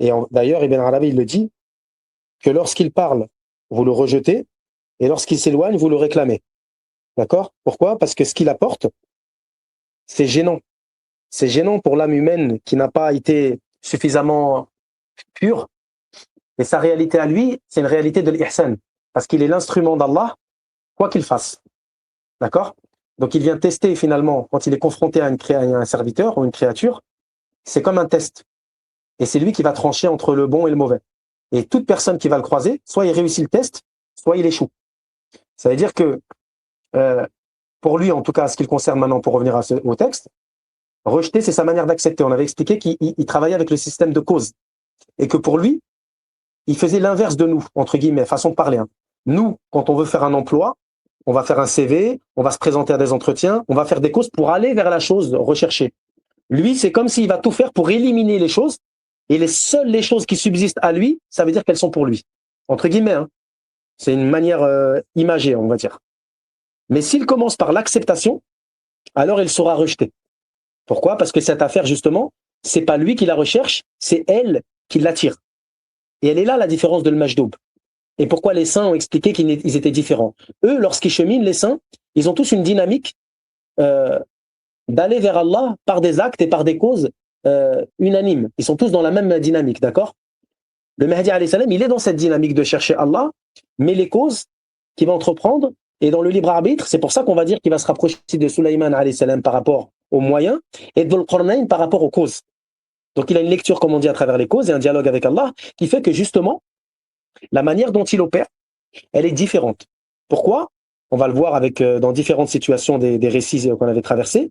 Et d'ailleurs, Ibn Arabi, il le dit, que lorsqu'il parle, vous le rejetez, et lorsqu'il s'éloigne, vous le réclamez. D'accord? Pourquoi? Parce que ce qu'il apporte, c'est gênant. C'est gênant pour l'âme humaine qui n'a pas été suffisamment pure. Et sa réalité à lui, c'est une réalité de l'ihsan. Parce qu'il est l'instrument d'Allah, quoi qu'il fasse. D'accord? Donc il vient tester finalement, quand il est confronté à un serviteur ou une créature, c'est comme un test. Et c'est lui qui va trancher entre le bon et le mauvais. Et toute personne qui va le croiser, soit il réussit le test, soit il échoue. Ça veut dire que, euh, pour lui, en tout cas, ce qui le concerne maintenant, pour revenir au texte, rejeter, c'est sa manière d'accepter. On avait expliqué qu'il travaillait avec le système de cause. Et que pour lui, il faisait l'inverse de nous, entre guillemets, façon de parler. Hein. Nous, quand on veut faire un emploi, on va faire un CV, on va se présenter à des entretiens, on va faire des causes pour aller vers la chose recherchée. Lui, c'est comme s'il va tout faire pour éliminer les choses, et les choses qui subsistent à lui, ça veut dire qu'elles sont pour lui. Entre guillemets, hein. C'est une manière imagée, on va dire. Mais s'il commence par l'acceptation, alors il sera rejeté. Pourquoi? Parce que cette affaire, justement, c'est pas lui qui la recherche, c'est elle qui l'attire. Et elle est là la différence de l'majdoub. Et pourquoi les saints ont expliqué qu'ils étaient différents. Eux, lorsqu'ils cheminent, les saints, ils ont tous une dynamique euh, d'aller vers Allah par des actes et par des causes unanimes. Ils sont tous dans la même dynamique, d'accord? Le Mahdi alayhi salam, il est dans cette dynamique de chercher Allah, mais les causes qu'il va entreprendre et dans le libre arbitre, c'est pour ça qu'on va dire qu'il va se rapprocher de Sulaiman alayhi salam par rapport aux moyens et de Dhul-Qarnayn par rapport aux causes. Donc il a une lecture, comme on dit, à travers les causes et un dialogue avec Allah qui fait que justement, la manière dont il opère, elle est différente. Pourquoi? On va le voir avec, dans différentes situations des récits qu'on avait traversés.